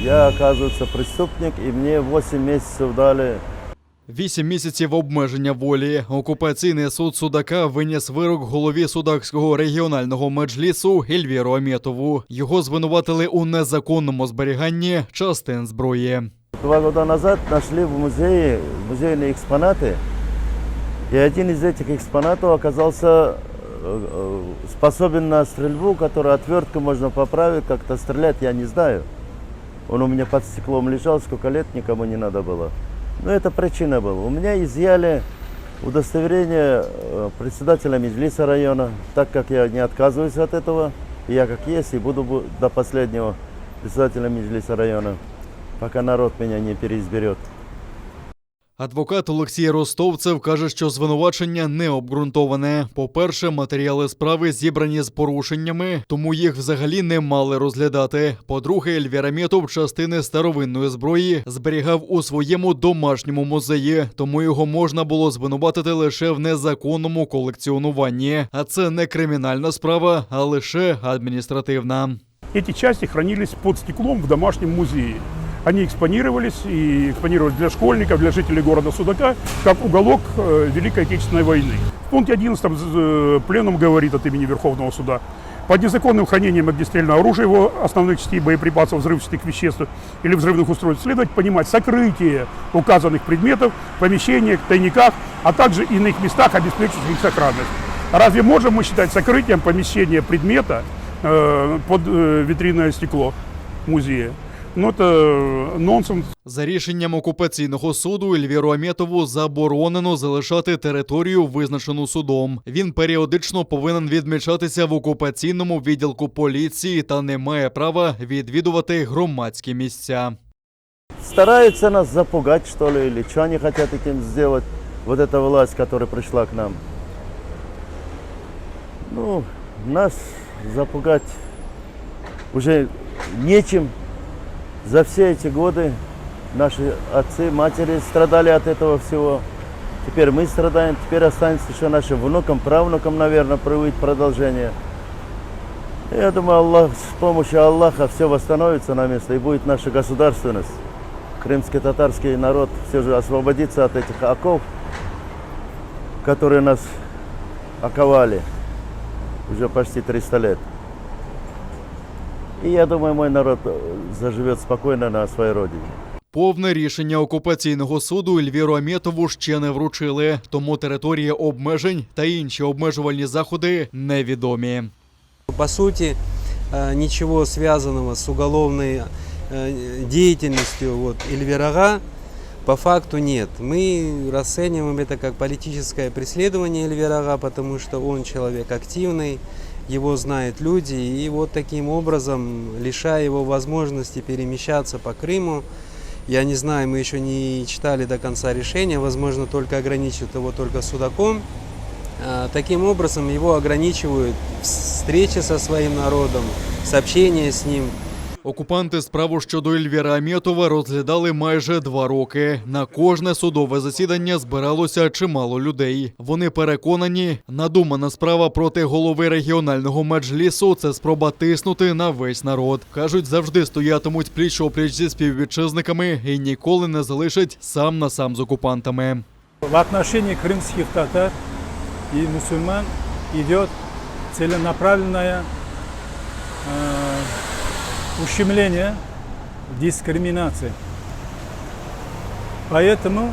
Я, оказывается, преступник, и мне 8 месяцев дали. 8 місяців обмеження волі. Окупаційний суд Судака виніс вирок голові Судакського регіонального меджлісу Ельвіру Аметову. Його звинуватили у незаконному зберіганні частин зброї. 2 года назад нашли в музее музейные экспонаты, и один из этих экспонатов оказался способен на стрельбу, которую отверткой можно поправить, как-то стрелять, я не знаю. Он у меня под стеклом лежал, сколько лет никому не надо было. Но это причина была. У меня изъяли удостоверение председателя Меджлиса района, так как я не отказываюсь от этого. Я как есть и буду до последнего председателя Меджлиса района, пока народ меня не переизберет. Адвокат Олексій Ростовцев каже, що звинувачення не обґрунтоване. По-перше, матеріали справи зібрані з порушеннями, тому їх взагалі не мали розглядати. По-друге, Ельвір Аметов частини старовинної зброї зберігав у своєму домашньому музеї, тому його можна було звинуватити лише в незаконному колекціонуванні. А це не кримінальна справа, а лише адміністративна. Эти части хранились под стеклом в домашнем музее. Они экспонировались для школьников, для жителей города Судака, как уголок Великой Отечественной войны. В пункте 11 пленум говорит от имени Верховного суда: под незаконным хранением огнестрельного оружия, его основных частей, боеприпасов, взрывчатых веществ или взрывных устройств следует понимать сокрытие указанных предметов в помещениях, тайниках, а также иных местах, обеспечивающих их сохранность. Разве можем мы считать сокрытием помещения предмета под витриновое стекло музея? Ну, це нонсенс. За рішенням окупаційного суду Ельвіру Аметову заборонено залишати територію, визначену судом. Він періодично повинен відмічатися в окупаційному відділку поліції та не має права відвідувати громадські місця. Стараются нас запугать, что ли, или что они хотят этим сделать, вот эта власть, которая пришла к нам. Ну, нас запугать уже нечем. За все эти годы наши отцы, матери страдали от этого всего. Теперь мы страдаем, теперь останется еще нашим внукам, правнукам, наверное, привыть продолжение. Я думаю, с помощью Аллаха все восстановится на место и будет наша государственность. Крымский татарский народ все же освободится от этих оков, которые нас оковали уже почти 300 лет. І я думаю, мой народ заживе спокійно на своїй родині. Повне рішення окупаційного суду Ельвіру Аметову ще не вручили, тому територія обмежень та інші обмежувальні заходи невідомі. По суті, нічого зв'язаного з уголовною діяльністю Ельвіра Ага по факту нет. Мы расцениваем это как политическое преследование Ельвира Ага, потому что он человек активный, его знают люди, и вот таким образом, лишая его возможности перемещаться по Крыму, я не знаю, мы еще не читали до конца решения, возможно, только ограничивают его только Судаком. Таким образом, его ограничивают встречи со своим народом, общение с ним. Окупанти справу щодо Ельвіра Аметова розглядали майже 2 роки. На кожне судове засідання збиралося чимало людей. Вони переконані, надумана справа проти голови регіонального меджлісу – це спроба тиснути на весь народ. Кажуть, завжди стоятимуть пліч-опліч зі співвітчизниками і ніколи не залишать сам на сам з окупантами. В отношении крымских татар и мусульман идет целенаправленная ущемление, дискриминация. Поэтому,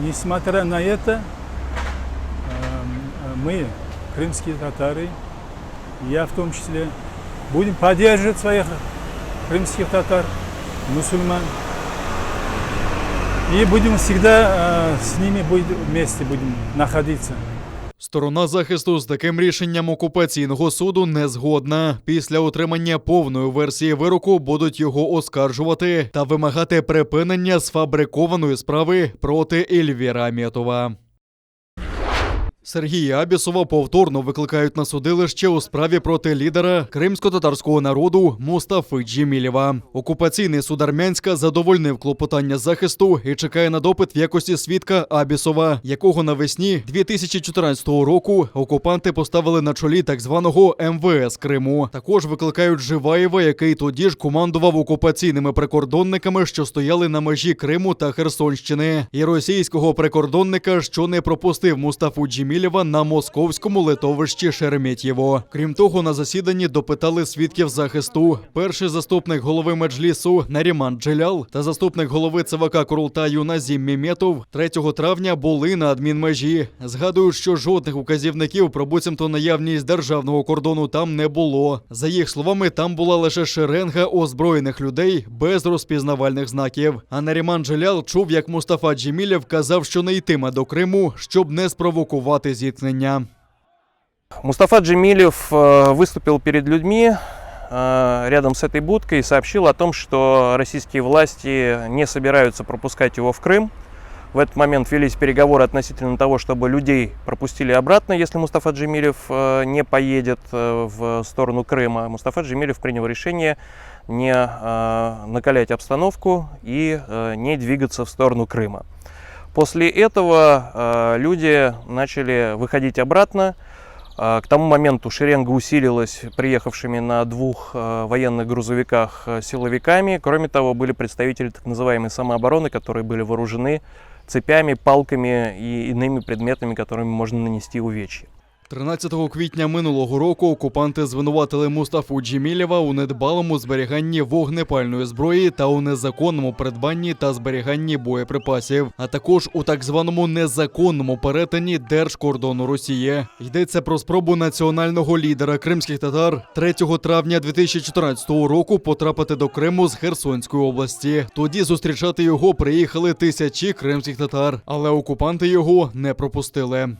несмотря на это, мы, крымские татары, я в том числе, будем поддерживать своих крымских татар, мусульман. И будем всегда с ними вместе будем находиться. Сторона захисту з таким рішенням окупаційного суду не згодна. Після отримання повної версії вироку будуть його оскаржувати та вимагати припинення сфабрикованої справи проти Ельвіра Аметова. Сергія Абісова повторно викликають на судилище у справі проти лідера кримсько-татарського народу Мустафи Джемілєва. Окупаційний суд Армянська задовольнив клопотання захисту і чекає на допит в якості свідка Абісова, якого навесні 2014 року окупанти поставили на чолі так званого МВС Криму. Також викликають Живаєва, який тоді ж командував окупаційними прикордонниками, що стояли на межі Криму та Херсонщини, і російського прикордонника, що не пропустив Мустафу Джемілєва на московському литовищі Шереметьєво. Крім того, на засіданні допитали свідків захисту. Перший заступник голови Меджлісу Наріман Джелял та заступник голови ЦВК Курултаю Назім Міметов 3 травня були на адмінмежі. Згадують, що жодних указівників про буцімто наявність державного кордону там не було. За їх словами, там була лише шеренга озброєних людей без розпізнавальних знаків. А Наріман Джелял чув, як Мустафа Джемілєв казав, що не йтиме до Криму, щоб не спровокувати зіткнення. Мустафа Джемилев выступил перед людьми рядом с этой будкой и сообщил о том, что российские власти не собираются пропускать его в Крым. В этот момент велись переговоры относительно того, чтобы людей пропустили обратно, если Мустафа Джемилев не поедет в сторону Крыма. Мустафа Джемилев принял решение не накалять обстановку и не двигаться в сторону Крыма. После этого люди начали выходить обратно. К тому моменту шеренга усилилась приехавшими на 2 военных грузовиках силовиками. Кроме того, были представители так называемой самообороны, которые были вооружены цепями, палками и иными предметами, которыми можно нанести увечья. 13 квітня минулого року окупанти звинуватили Мустафу Джемілєва у недбалому зберіганні вогнепальної зброї та у незаконному придбанні та зберіганні боєприпасів, а також у так званому незаконному перетині держкордону Росії. Йдеться про спробу національного лідера кримських татар 3 травня 2014 року потрапити до Криму з Херсонської області. Тоді зустрічати його приїхали тисячі кримських татар, але окупанти його не пропустили.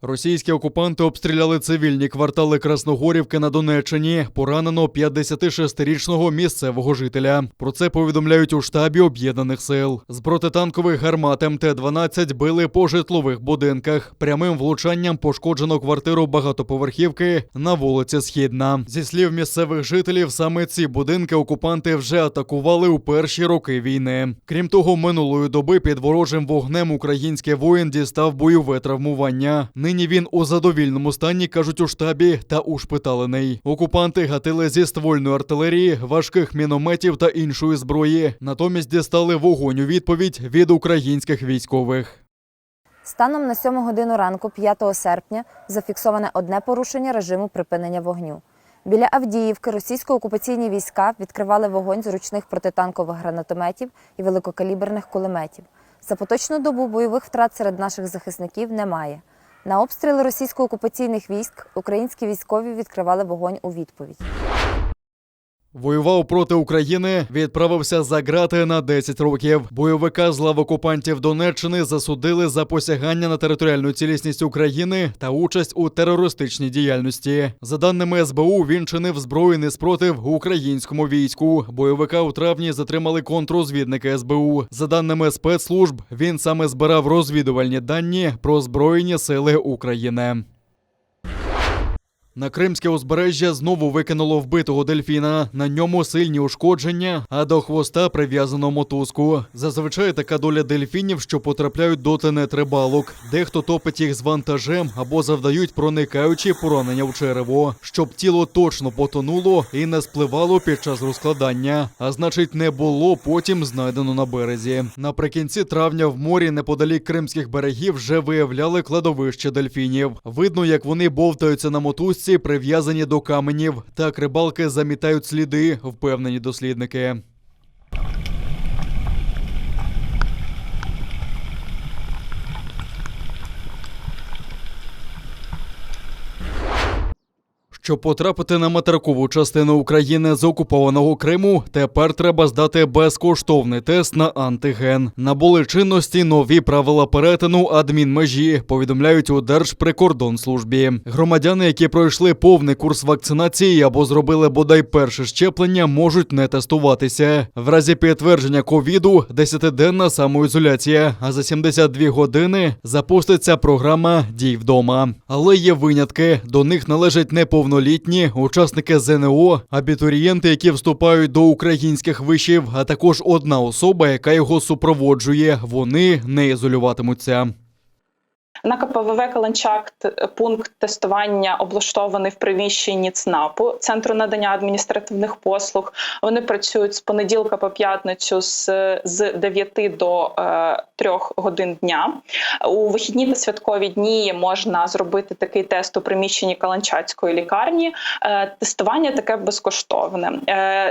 Російські окупанти обстріляли цивільні квартали Красногорівки на Донеччині. Поранено 56-річного місцевого жителя. Про це повідомляють у штабі Об'єднаних сил. З протитанкових гармат МТ-12 били по житлових будинках. Прямим влучанням пошкоджено квартиру багатоповерхівки на вулиці Східна. Зі слів місцевих жителів, саме ці будинки окупанти вже атакували у перші роки війни. Крім того, минулої доби під ворожим вогнем український воїн дістав бойове травмування. Нині він у задовільному стані, кажуть у штабі, та ушпиталений. Окупанти гатили зі ствольної артилерії, важких мінометів та іншої зброї. Натомість дістали вогонь у відповідь від українських військових. Станом на 7 годину ранку 5 серпня зафіксоване одне порушення режиму припинення вогню. Біля Авдіївки російсько-окупаційні війська відкривали вогонь з ручних протитанкових гранатометів і великокаліберних кулеметів. За поточну добу бойових втрат серед наших захисників немає. На обстріли російсько-окупаційних військ українські військові відкривали вогонь у відповідь. Воював проти України, відправився за ґрати на 10 років. Бойовика з лав окупантів Донеччини засудили за посягання на територіальну цілісність України та участь у терористичній діяльності. За даними СБУ, він чинив збройний спротив українському війську. Бойовика у травні затримали контррозвідники СБУ. За даними спецслужб, він саме збирав розвідувальні дані про Збройні сили України. На Кримське узбережжя знову викинуло вбитого дельфіна. На ньому сильні ушкодження, а до хвоста прив'язано мотузку. Зазвичай така доля дельфінів, що потрапляють до тенет рибалок. Дехто топить їх з вантажем або завдають проникаючі поранення в черево, щоб тіло точно потонуло і не спливало під час розкладання. А значить, не було потім знайдено на березі. Наприкінці травня в морі неподалік кримських берегів вже виявляли кладовище дельфінів. Видно, як вони бовтаються на мотузці, прив'язані до каменів. Так рибалки замітають сліди, впевнені дослідники. Щоб потрапити на материкову частину України з окупованого Криму, тепер треба здати безкоштовний тест на антиген. Набули чинності нові правила перетину адмінмежі, повідомляють у Держприкордонслужбі. Громадяни, які пройшли повний курс вакцинації або зробили бодай перше щеплення, можуть не тестуватися. В разі підтвердження ковіду – 10-денна самоізоляція, а за 72 години запуститься програма «Дій вдома». Але є винятки. До них належать неповнолітні, учасники ЗНО, абітурієнти, які вступають до українських вишів, а також одна особа, яка його супроводжує. Вони не ізолюватимуться. На КПВВ «Каланчак» пункт тестування облаштований в приміщенні ЦНАПу, Центру надання адміністративних послуг. Вони працюють з понеділка по п'ятницю з 9 до 3 годин дня. У вихідні та святкові дні можна зробити такий тест у приміщенні Каланчацької лікарні. Тестування таке безкоштовне.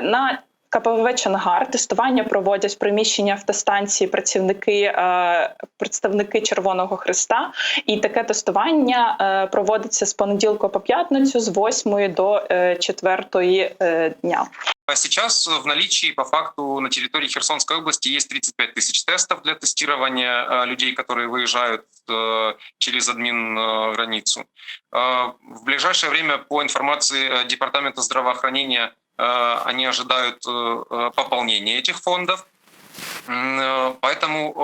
На КПВВ «Чонгар» тестування проводять в приміщенні автостанції представники Червоного Хреста. І таке тестування проводиться з понеділка по п'ятницю з 8 до 4 дня. Сейчас в наличии по факту на территории Херсонской области есть 35 тысяч тестов для тестирования людей, которые выезжают через админ-границу. В ближайшее время, по информации Департамента здравоохранения, они ожидают пополнения этих фондов. Поэтому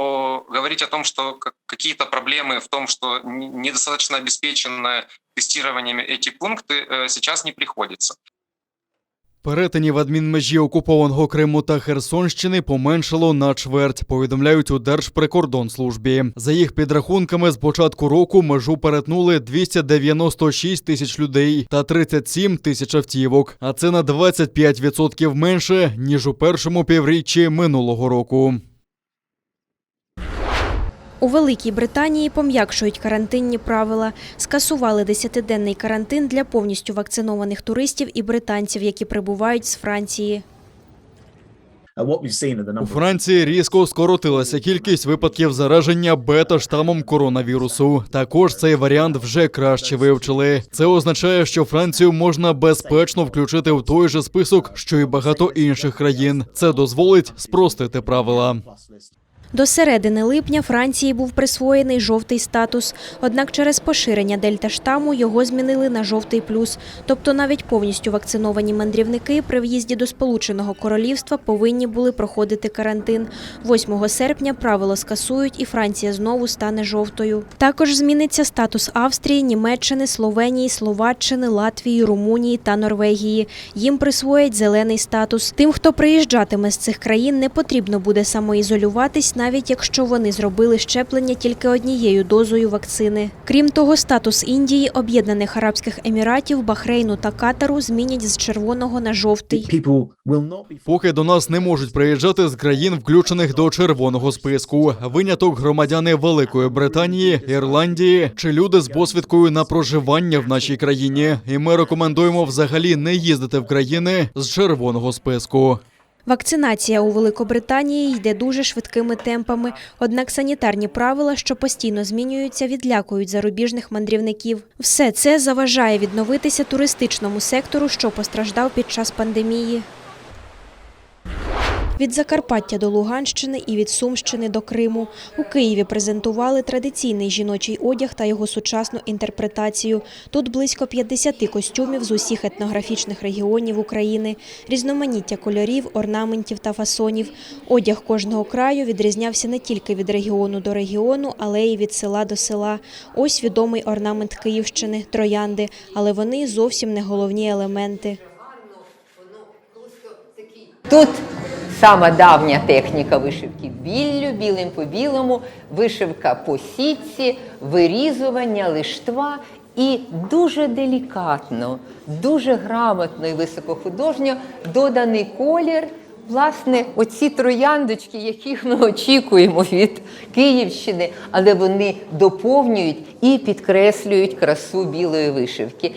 говорить о том, что какие-то проблемы в том, что недостаточно обеспечены тестированием эти пункты, сейчас не приходится. Перетинів адмінмежі окупованого Криму та Херсонщини поменшало на чверть, повідомляють у Держприкордонслужбі. За їх підрахунками, з початку року межу перетнули 296 тисяч людей та 37 тисяч автівок. А це на 25% менше, ніж у першому півріччі минулого року. У Великій Британії пом'якшують карантинні правила. Скасували 10-денний карантин для повністю вакцинованих туристів і британців, які прибувають з Франції. У Франції різко скоротилася кількість випадків зараження бета-штамом коронавірусу. Також цей варіант вже краще вивчили. Це означає, що Францію можна безпечно включити в той же список, що й багато інших країн. Це дозволить спростити правила. До середини липня Франції був присвоєний жовтий статус. Однак через поширення дельта-штаму його змінили на жовтий плюс. Тобто навіть повністю вакциновані мандрівники при в'їзді до Сполученого Королівства повинні були проходити карантин. 8 серпня правило скасують і Франція знову стане жовтою. Також зміниться статус Австрії, Німеччини, Словенії, Словаччини, Латвії, Румунії та Норвегії. Їм присвоять зелений статус. Тим, хто приїжджатиме з цих країн, не потрібно буде самоізолюватись, навіть якщо вони зробили щеплення тільки однією дозою вакцини. Крім того, статус Індії, Об'єднаних Арабських Еміратів, Бахрейну та Катару змінять з червоного на жовтий. Поки до нас не можуть приїжджати з країн, включених до червоного списку. Виняток – громадяни Великої Британії, Ірландії чи люди з посвідкою на проживання в нашій країні. І ми рекомендуємо взагалі не їздити в країни з червоного списку. Вакцинація у Великобританії йде дуже швидкими темпами, однак санітарні правила, що постійно змінюються, відлякують зарубіжних мандрівників. Все це заважає відновитися туристичному сектору, що постраждав під час пандемії. Від Закарпаття до Луганщини і від Сумщини до Криму. У Києві презентували традиційний жіночий одяг та його сучасну інтерпретацію. Тут близько 50 костюмів з усіх етнографічних регіонів України, різноманіття кольорів, орнаментів та фасонів. Одяг кожного краю відрізнявся не тільки від регіону до регіону, але й від села до села. Ось відомий орнамент Київщини – троянди, але вони зовсім не головні елементи. Тут сама давня техніка вишивки біллю, білим по білому, вишивка по сітці, вирізування, лиштва і дуже делікатно, дуже грамотно і високохудожньо доданий колір. Власне, оці трояндочки, яких ми очікуємо від Київщини, але вони доповнюють і підкреслюють красу білої вишивки.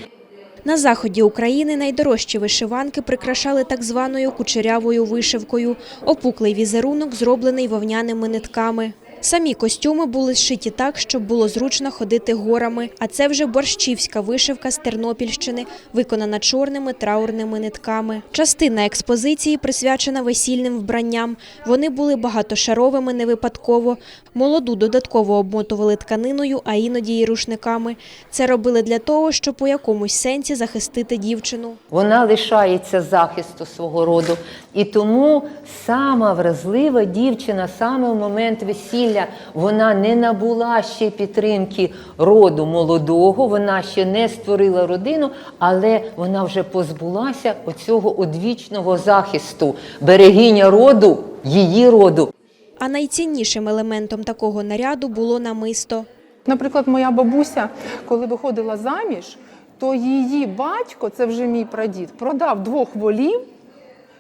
На заході України найдорожчі вишиванки прикрашали так званою кучерявою вишивкою. Опуклий візерунок, зроблений вовняними нитками. Самі костюми були зшиті так, щоб було зручно ходити горами. А це вже борщівська вишивка з Тернопільщини, виконана чорними траурними нитками. Частина експозиції присвячена весільним вбранням. Вони були багатошаровими не випадково. Молоду додатково обмотували тканиною, а іноді й рушниками. Це робили для того, щоб у якомусь сенсі захистити дівчину. Вона лишається захисту свого роду. І тому сама вразлива дівчина саме в момент весілля, вона не набула ще підтримки роду молодого, вона ще не створила родину, але вона вже позбулася оцього одвічного захисту, берегиня роду, її роду. А найціннішим елементом такого наряду було намисто. Наприклад, моя бабуся, коли виходила заміж, то її батько, це вже мій прадід, продав 2 волів,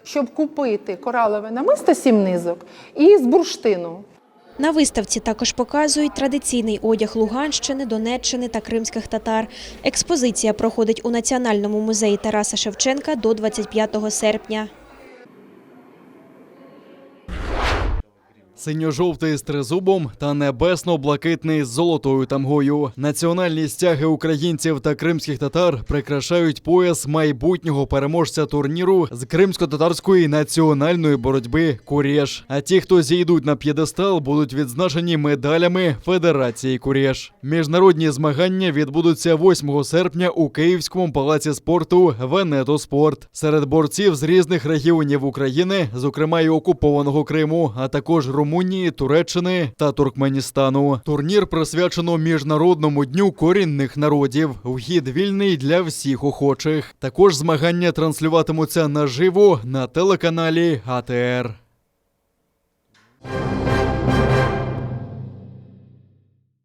щоб купити коралове намисто 7 низок і з бурштину. На виставці також показують традиційний одяг Луганщини, Донеччини та кримських татар. Експозиція проходить у Національному музеї Тараса Шевченка до 25 серпня. Синьо-жовтий з тризубом та небесно-блакитний з золотою тамгою. Національні стяги українців та кримських татар прикрашають пояс майбутнього переможця турніру з кримсько-татарської національної боротьби «Курєш». А ті, хто зійдуть на п'єдестал, будуть відзначені медалями Федерації «Курєш». Міжнародні змагання відбудуться 8 серпня у Київському палаці спорту «Венето-Спорт». Серед борців з різних регіонів України, зокрема й окупованого Криму, а також Румунії, Туреччини та Туркменістану. Турнір присвячено Міжнародному дню корінних народів. Вхід вільний для всіх охочих. Також змагання транслюватимуться наживо на телеканалі АТR.